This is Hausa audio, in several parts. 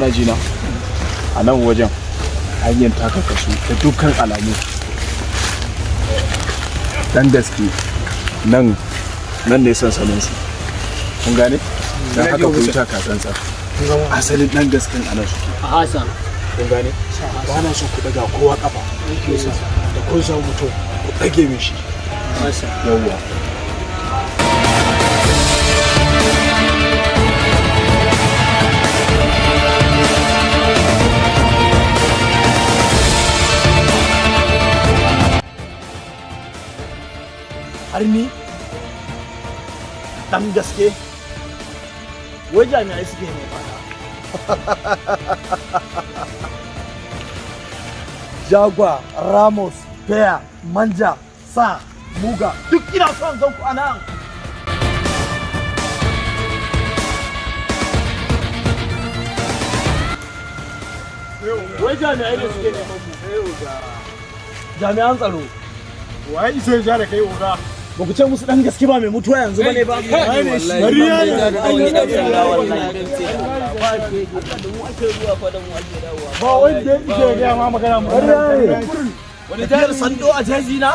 kana ji na a nan wajen hanyar taka kasu da dukkan alamu dan gaske nan ne sansanin su kun gane dan haka ku yi taka tsantsan asalin dan gasken anan suke a Hassan kun gane ba na so ku daga kowa kafa da kun samu mutum ku dage min shi yawwa har ni dan gaske wai jami'ai suke ne fada Jagwa, Ramos, Bear, Manja, Sa, Muga duk ina son zan ku anan wai jami'ai ne suke ne jami'an tsaro wai sai ja da kai oga ba ku ce musu dan gaske ba mai mutuwa yanzu bane ba bariya ne ba wanda yake ga ma magana mu wani jihar sando a jaji na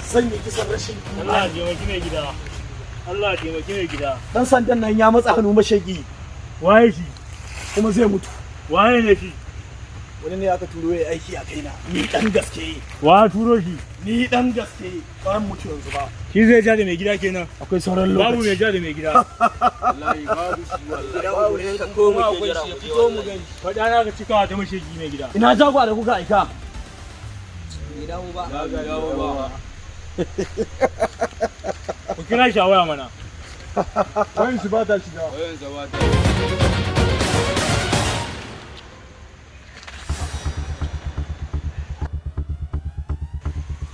sanya kisan rashin Allah ya taimaki mai gida. Allah ya taimaki mai gida. dan sandan nan ya matsa hannu mashegi Waye shi? kuma zai mutu Waye ne shi? wani ne aka turo ya aiki a kaina ni dan gaske Wa turo shi? ni dan gaske ba mutu yanzu ba Shi zai ja da mai gida kenan. akwai sauran Babu lokaci mai ja da mai gida. wallahi babu shi wallahi Ko mu ke jira mu fito mu gani. Faɗa na ka cikawa ta mashegi mai gida. ina jagwa da kuka aika Ku kira shi a waya mana. wayan shi ba ta shiga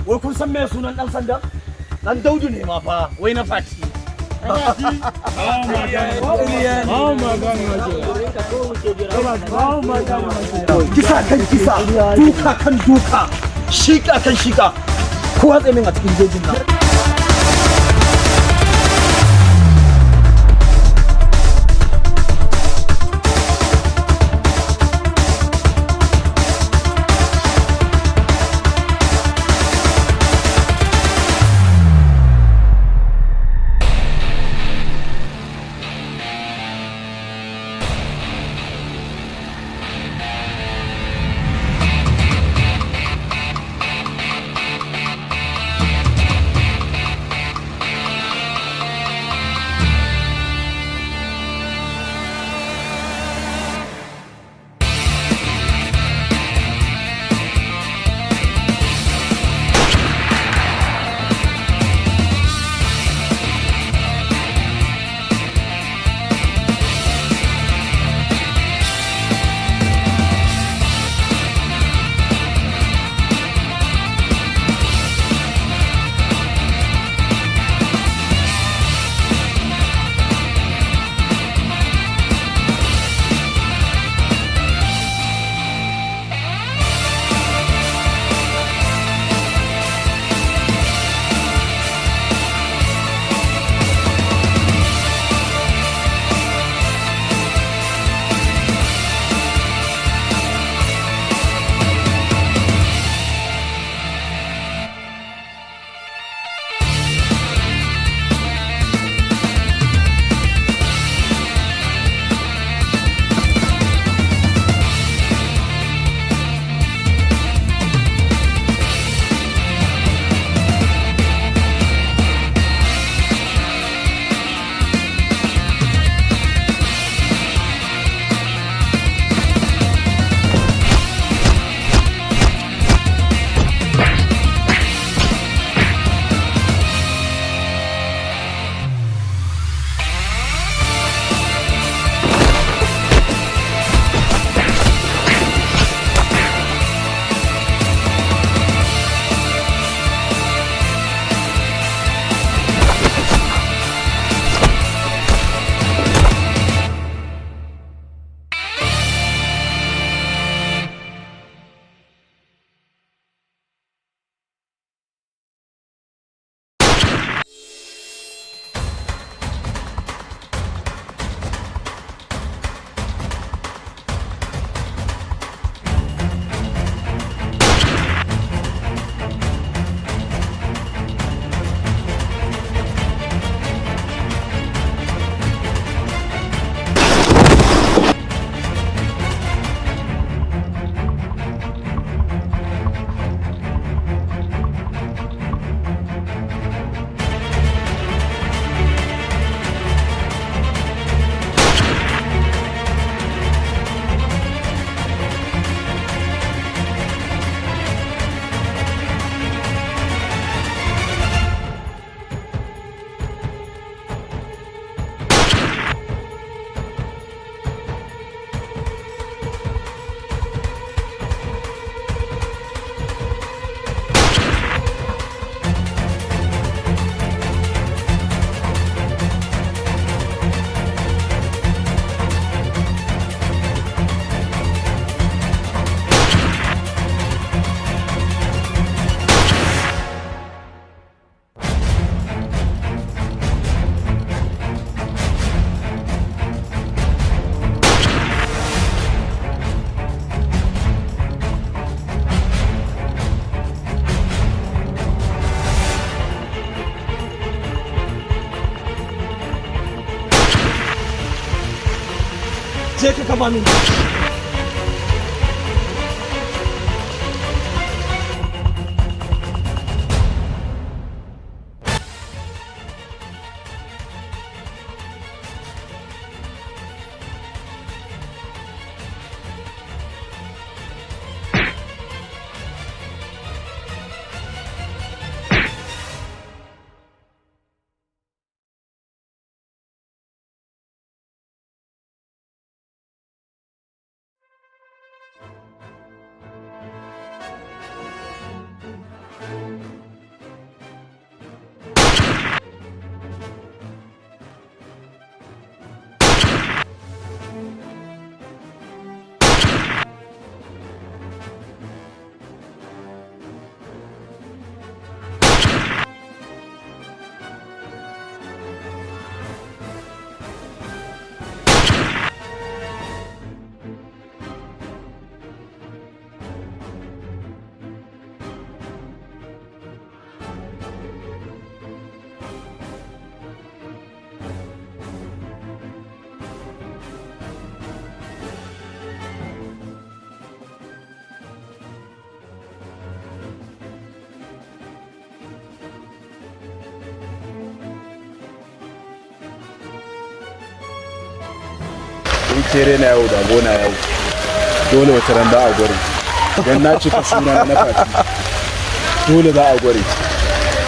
wai kun san me sunan dan sandan dan Daudu ne ma fa wai na fati kisa kan kisa duka kan duka shika kan shika kowa tsaye min a cikin jejin nan taba min. Kere na yau da gona yau dole wata ran da a gware don na cika suna na fati dole za a gware.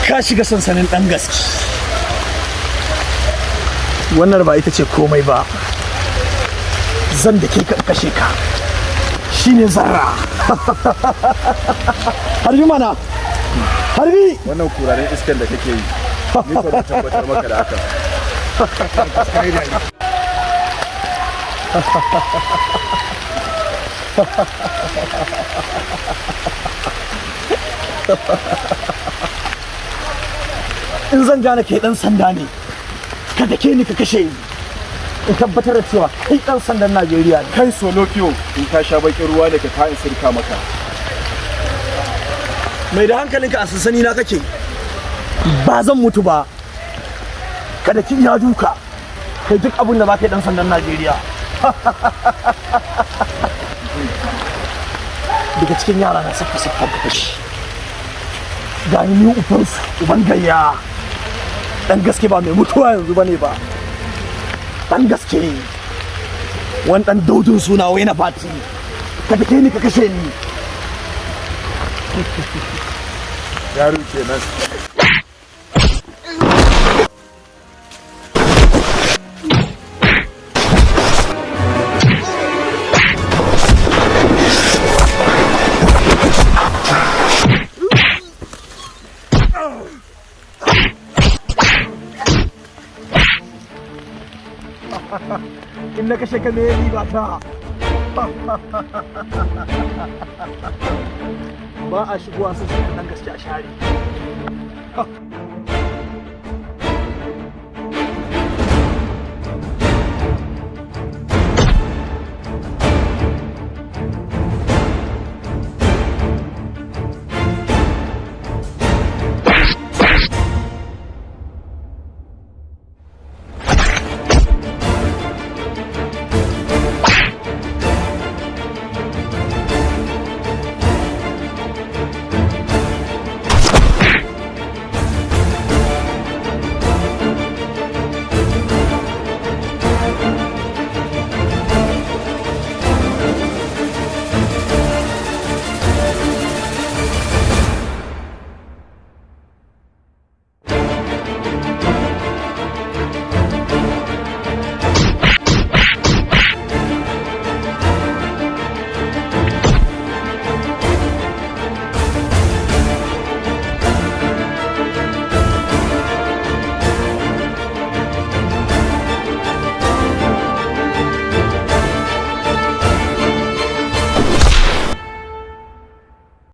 Ka shiga sansanin dan gaske. Wannan ba ita ce komai ba, zan da ke kashe ka shine zarra. Harbi mana harbi. Wannan kuraren iskan da kake yi ni ba tabbatar maka da haka. In zan gane kai dan sanda ne, ka dake ni ka kashe ni, in tabbatar da cewa kai dan sandan Najeriya ne. Kai Solofiyo in ka sha bakin ruwa da ka in sirka maka. Mai da hankalinka a sansani na kake, ba zan mutu ba. Ka daki iya duka, kai duk abin da ba kai dan sandan Najeriya. Daga cikin yara na saka siffar ka kashi. Ga ni ubansu, uban gayya. Dan gaske ba mai mutuwa yanzu bane ba. Dan gaske. Wani dan daudin suna wai na fati. Ka dake ni ka kashe ni. Yaro kenan. In na kashe ka me riba ta? Ba a shigowa sun dan gaske a share.